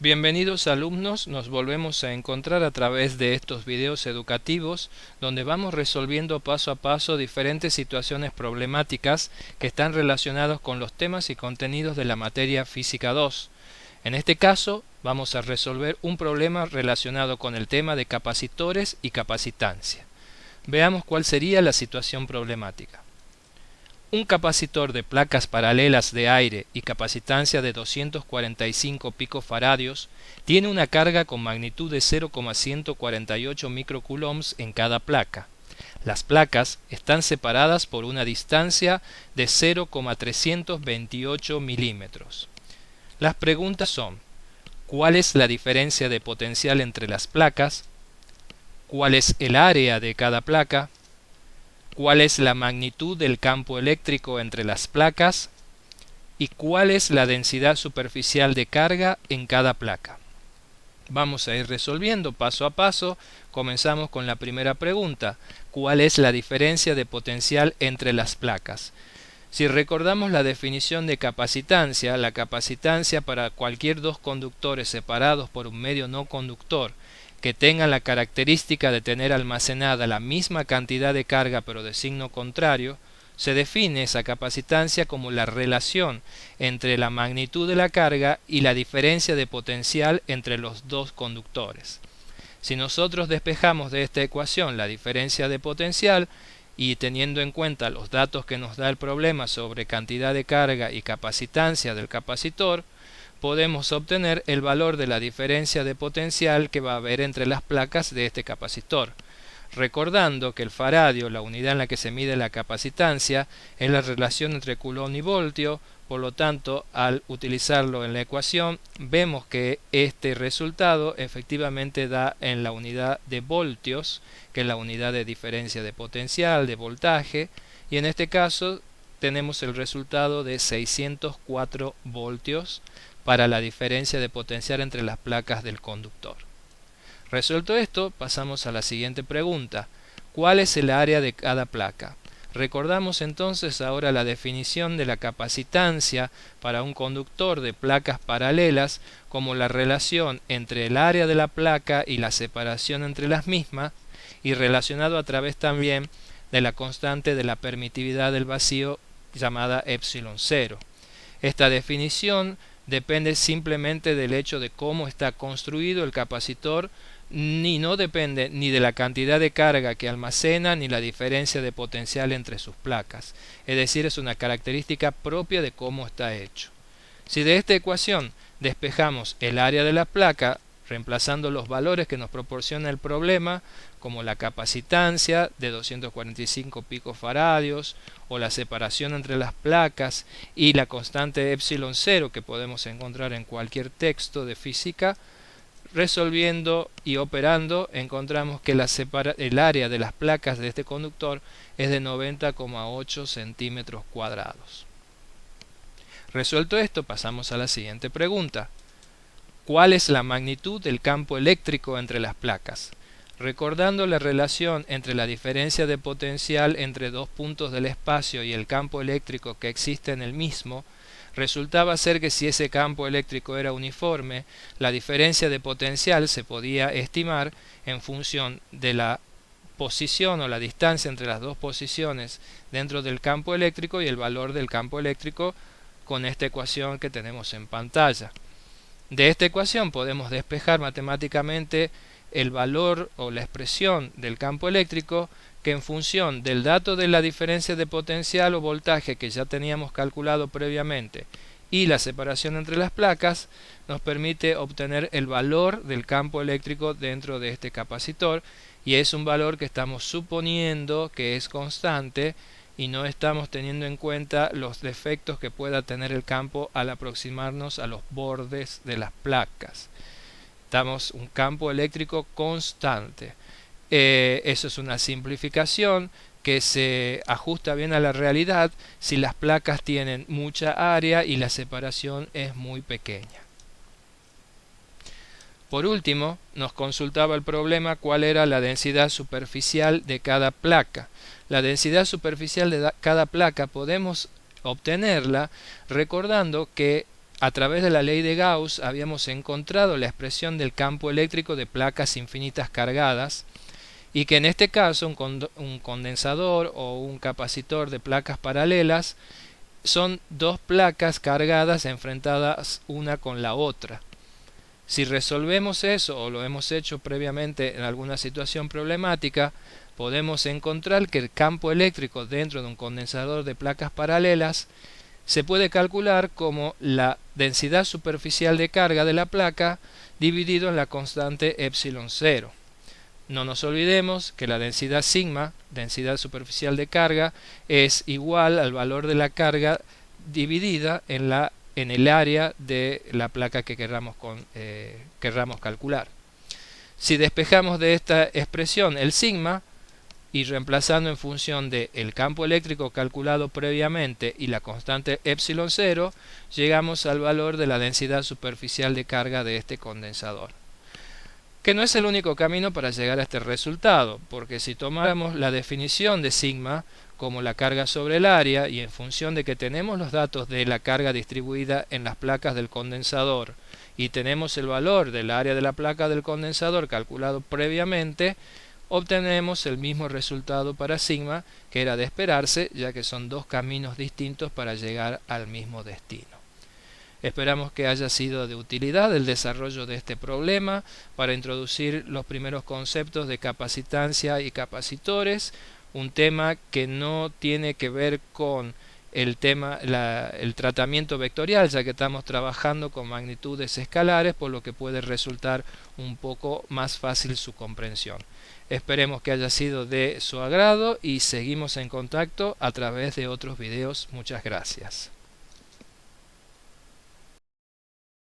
Bienvenidos alumnos, nos volvemos a encontrar a través de estos videos educativos donde vamos resolviendo paso a paso diferentes situaciones problemáticas que están relacionadas con los temas y contenidos de la materia Física 2. En este caso vamos a resolver un problema relacionado con el tema de capacitores y capacitancia. Veamos cuál sería la situación problemática. Un capacitor de placas paralelas de aire y capacitancia de 245 picofaradios tiene una carga con magnitud de 0,148 microcoulombs en cada placa. Las placas están separadas por una distancia de 0,328 milímetros. Las preguntas son: ¿cuál es la diferencia de potencial entre las placas? ¿Cuál es el área de cada placa? ¿Cuál es la magnitud del campo eléctrico entre las placas? ¿Y cuál es la densidad superficial de carga en cada placa? Vamos a ir resolviendo paso a paso. Comenzamos con la primera pregunta: ¿cuál es la diferencia de potencial entre las placas? Si recordamos la definición de capacitancia, la capacitancia para cualquier dos conductores separados por un medio no conductor que tengan la característica de tener almacenada la misma cantidad de carga pero de signo contrario, se define esa capacitancia como la relación entre la magnitud de la carga y la diferencia de potencial entre los dos conductores. Si nosotros despejamos de esta ecuación la diferencia de potencial y teniendo en cuenta los datos que nos da el problema sobre cantidad de carga y capacitancia del capacitor, podemos obtener el valor de la diferencia de potencial que va a haber entre las placas de este capacitor. Recordando que el faradio, la unidad en la que se mide la capacitancia, es la relación entre coulomb y voltio, por lo tanto, al utilizarlo en la ecuación, vemos que este resultado efectivamente da en la unidad de voltios, que es la unidad de diferencia de potencial, de voltaje, y en este caso tenemos el resultado de 604 voltios para la diferencia de potencial entre las placas del conductor. Resuelto esto, pasamos a la siguiente pregunta: ¿cuál es el área de cada placa? Recordamos entonces ahora la definición de la capacitancia para un conductor de placas paralelas como la relación entre el área de la placa y la separación entre las mismas, y relacionado a través también de la constante de la permitividad del vacío llamada epsilon 0. Esta definición depende simplemente del hecho de cómo está construido el capacitor, ni no depende ni de la cantidad de carga que almacena ni la diferencia de potencial entre sus placas. Es decir, es una característica propia de cómo está hecho. Si de esta ecuación despejamos el área de la placa, reemplazando los valores que nos proporciona el problema, como la capacitancia de 245 picofaradios o la separación entre las placas y la constante epsilon 0 que podemos encontrar en cualquier texto de física, resolviendo y operando encontramos que el área de las placas de este conductor es de 90,8 centímetros cuadrados. Resuelto esto, pasamos a la siguiente pregunta: ¿cuál es la magnitud del campo eléctrico entre las placas? Recordando la relación entre la diferencia de potencial entre dos puntos del espacio y el campo eléctrico que existe en el mismo, resultaba ser que si ese campo eléctrico era uniforme, la diferencia de potencial se podía estimar en función de la posición o la distancia entre las dos posiciones dentro del campo eléctrico y el valor del campo eléctrico con esta ecuación que tenemos en pantalla. De esta ecuación podemos despejar matemáticamente el valor o la expresión del campo eléctrico, que en función del dato de la diferencia de potencial o voltaje que ya teníamos calculado previamente y la separación entre las placas, nos permite obtener el valor del campo eléctrico dentro de este capacitor, y es un valor que estamos suponiendo que es constante y no estamos teniendo en cuenta los defectos que pueda tener el campo al aproximarnos a los bordes de las placas. Damos un campo eléctrico constante. Eso es una simplificación que se ajusta bien a la realidad si las placas tienen mucha área y la separación es muy pequeña. Por último, nos consultaba el problema cuál era la densidad superficial de cada placa. La densidad superficial de cada placa podemos obtenerla recordando que a través de la ley de Gauss habíamos encontrado la expresión del campo eléctrico de placas infinitas cargadas y que en este caso un condensador o un capacitor de placas paralelas son dos placas cargadas enfrentadas una con la otra. Si resolvemos eso, o lo hemos hecho previamente en alguna situación problemática, podemos encontrar que el campo eléctrico dentro de un condensador de placas paralelas se puede calcular como la densidad superficial de carga de la placa dividido en la constante epsilon 0. No nos olvidemos que la densidad sigma, densidad superficial de carga, es igual al valor de la carga dividida en el área de la placa que querramos calcular. Si despejamos de esta expresión el sigma y reemplazando en función del campo eléctrico calculado previamente y la constante epsilon 0, llegamos al valor de la densidad superficial de carga de este condensador. Que no es el único camino para llegar a este resultado, porque si tomáramos la definición de sigma como la carga sobre el área y en función de que tenemos los datos de la carga distribuida en las placas del condensador y tenemos el valor del área de la placa del condensador calculado previamente, obtenemos el mismo resultado para sigma que era de esperarse, ya que son dos caminos distintos para llegar al mismo destino. Esperamos que haya sido de utilidad el desarrollo de este problema para introducir los primeros conceptos de capacitancia y capacitores, un tema que no tiene que ver con el tratamiento vectorial, ya que estamos trabajando con magnitudes escalares, por lo que puede resultar un poco más fácil su comprensión. Esperemos que haya sido de su agrado y seguimos en contacto a través de otros videos. Muchas gracias.